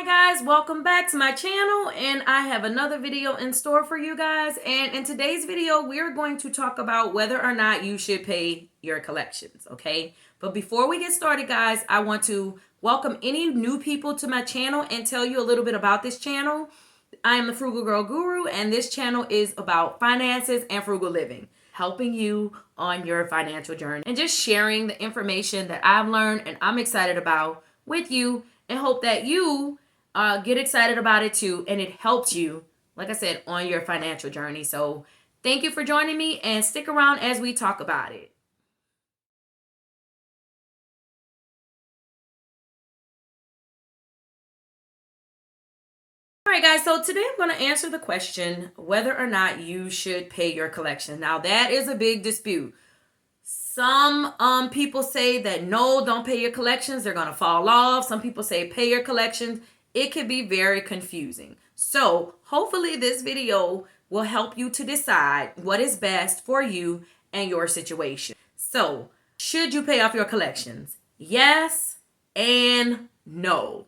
Hi guys, welcome back to my channel, and I have another video in store for you guys. And in today's video, we're going to talk about whether or not you should pay your collections, okay? But before we get started, guys, I want to welcome any new people to my channel and tell you a little bit about this channel. I am the Frugal Girl Guru, and this channel is about finances and frugal living, helping you on your financial journey and just sharing the information that I've learned and I'm excited about with you, and hope that you get excited about it too, and it helps you, like I said, on your financial journey. So thank you for joining me, and stick around as we talk about it. All right, guys, so today I'm going to answer the question whether or not you should pay your collection. Now, that is a big dispute. Some people say that no, don't pay your collections, they're going to fall off. Some people say pay your collections. It could be very confusing. So hopefully this video will help you to decide what is best for you and your situation. So, should you pay off your collections? Yes and no.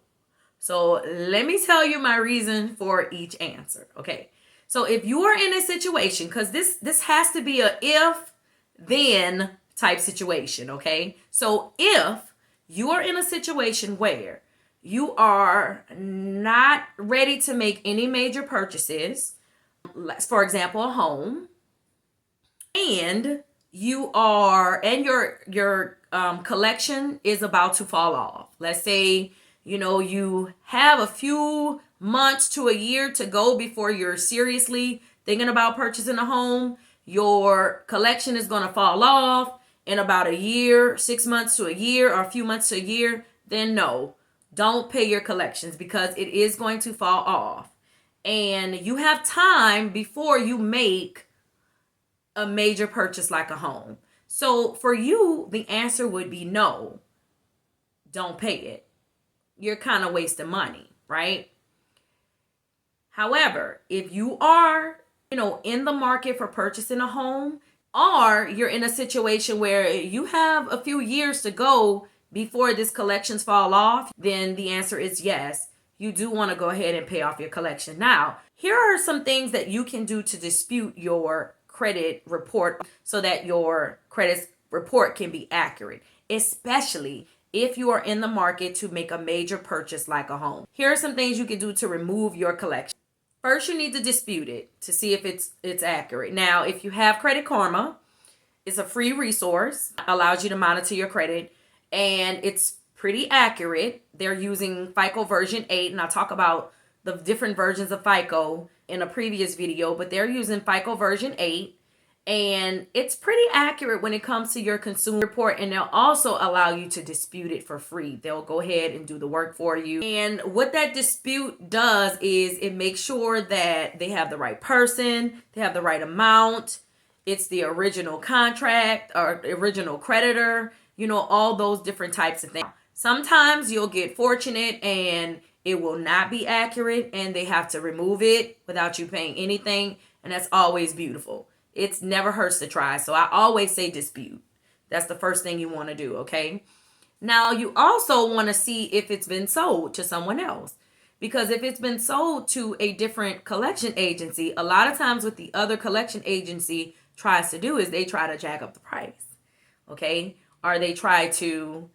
So let me tell you my reason for each answer. Okay. So if you are in a situation, because this has to be a if then type situation. Okay. So if you are in a situation where you are not ready to make any major purchases, for example, a home, and your collection is about to fall off. Let's say, you have a few months to a year to go before you're seriously thinking about purchasing a home. Your collection is going to fall off in about a year, 6 months to a year, or a few months to a year. Then no, don't pay your collections, because it is going to fall off. And you have time before you make a major purchase like a home. So for you, the answer would be no, don't pay it. You're kind of wasting money, right? However, if you are, in the market for purchasing a home, or you're in a situation where you have a few years to go before this collections fall off, then the answer is yes. You do want to go ahead and pay off your collection. Now, here are some things that you can do to dispute your credit report so that your credit report can be accurate, especially if you are in the market to make a major purchase like a home. Here are some things you can do to remove your collection. First, you need to dispute it to see if it's accurate. Now, if you have Credit Karma, it's a free resource, allows you to monitor your credit, and it's pretty accurate. They're using FICO version 8, and I'll talk about the different versions of FICO in a previous video, but they're using FICO version 8, and it's pretty accurate when it comes to your consumer report, and they'll also allow you to dispute it for free. They'll go ahead and do the work for you. And what that dispute does is it makes sure that they have the right person, they have the right amount, it's the original contract or original creditor, all those different types of things. Sometimes you'll get fortunate and it will not be accurate and they have to remove it without you paying anything. And that's always beautiful. It's never hurts to try. So I always say dispute. That's the first thing you want to do, okay? Now, you also want to see if it's been sold to someone else. Because if it's been sold to a different collection agency, a lot of times what the other collection agency tries to do is they try to jack up the price, okay? Or they try to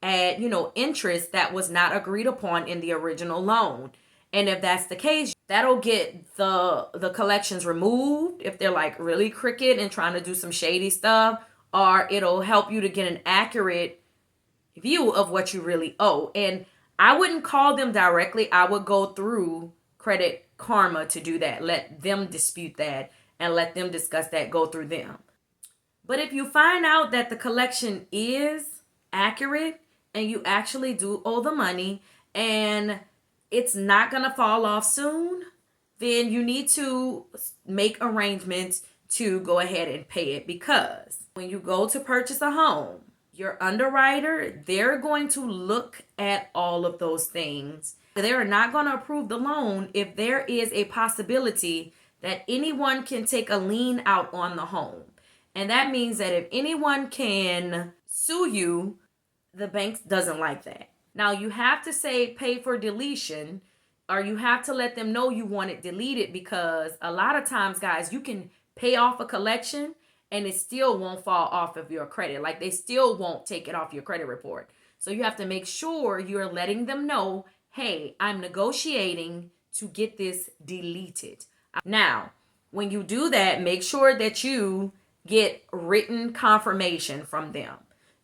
add, interest that was not agreed upon in the original loan. And if that's the case, that'll get the collections removed if they're like really crooked and trying to do some shady stuff, or it'll help you to get an accurate view of what you really owe. And I wouldn't call them directly. I would go through Credit Karma to do that. Let them dispute that and let them discuss that, go through them. But if you find out that the collection is accurate and you actually do owe the money and it's not going to fall off soon, then you need to make arrangements to go ahead and pay it, because when you go to purchase a home, your underwriter, they're going to look at all of those things. They are not going to approve the loan if there is a possibility that anyone can take a lien out on the home. And that means that if anyone can sue you, the bank doesn't like that. Now you have to say pay for deletion, or you have to let them know you want it deleted, because a lot of times, guys, you can pay off a collection and it still won't fall off of your credit. Like, they still won't take it off your credit report. So you have to make sure you're letting them know, hey, I'm negotiating to get this deleted. Now, when you do that, make sure that you get written confirmation from them.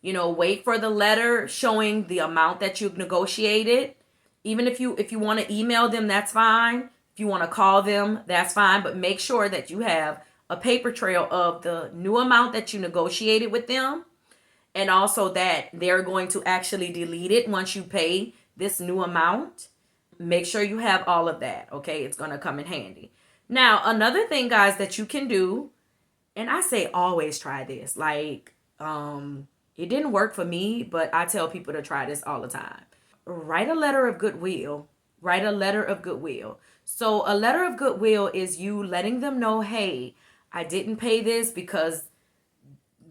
You know, wait for the letter showing the amount that you've negotiated. Even if you want to email them, that's fine. If you want to call them, that's fine. But make sure that you have a paper trail of the new amount that you negotiated with them, and also that they're going to actually delete it once you pay this new amount. Make sure you have all of that, okay? It's going to come in handy. Now, another thing, guys, that you can do, and I say always try this. Like, it didn't work for me, but I tell people to try this all the time. Write a letter of goodwill. Write a letter of goodwill. So a letter of goodwill is you letting them know, hey, I didn't pay this because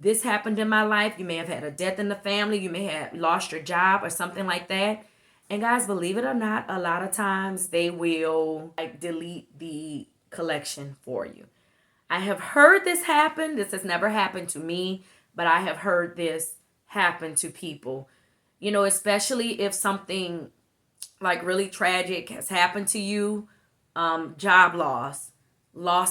this happened in my life. You may have had a death in the family. You may have lost your job or something like that. And guys, believe it or not, a lot of times they will delete the collection for you. I have heard this happen. This has never happened to me, but I have heard this happen to people. You know, especially if something like really tragic has happened to you, job loss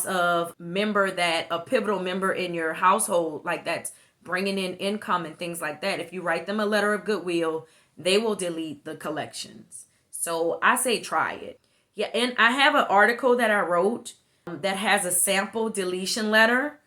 of a pivotal member in your household, like that's bringing in income and things like that. If you write them a letter of goodwill, they will delete the collections. So I say try it. Yeah, and I have an article that I wrote that has a sample deletion letter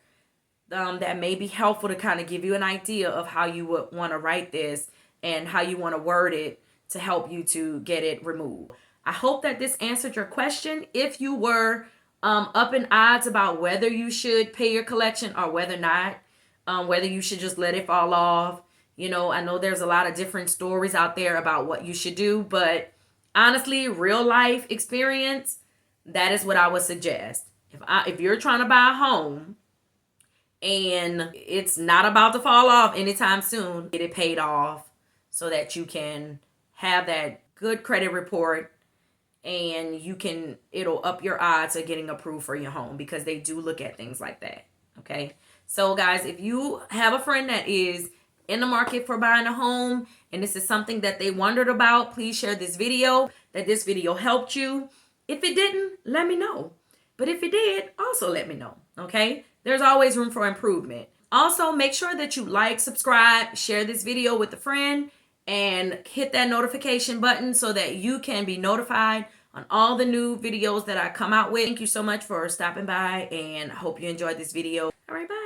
that may be helpful to kind of give you an idea of how you would want to write this and how you want to word it to help you to get it removed. I hope that this answered your question. If you were up in odds about whether you should pay your collection or whether not, whether you should just let it fall off, you know, I know there's a lot of different stories out there about what you should do, but honestly, real life experience, that is what I would suggest. If you're trying to buy a home and it's not about to fall off anytime soon, get it paid off so that you can have that good credit report, and it'll up your odds of getting approved for your home, because they do look at things like that. Okay. So guys, if you have a friend that is in the market for buying a home and this is something that they wondered about, please share this video, that this video helped you. If it didn't, let me know. But if it did, also let me know. Okay. There's always room for improvement. Also, make sure that you like, subscribe, share this video with a friend, and hit that notification button so that you can be notified on all the new videos that I come out with. Thank you so much for stopping by, and I hope you enjoyed this video. All right, bye.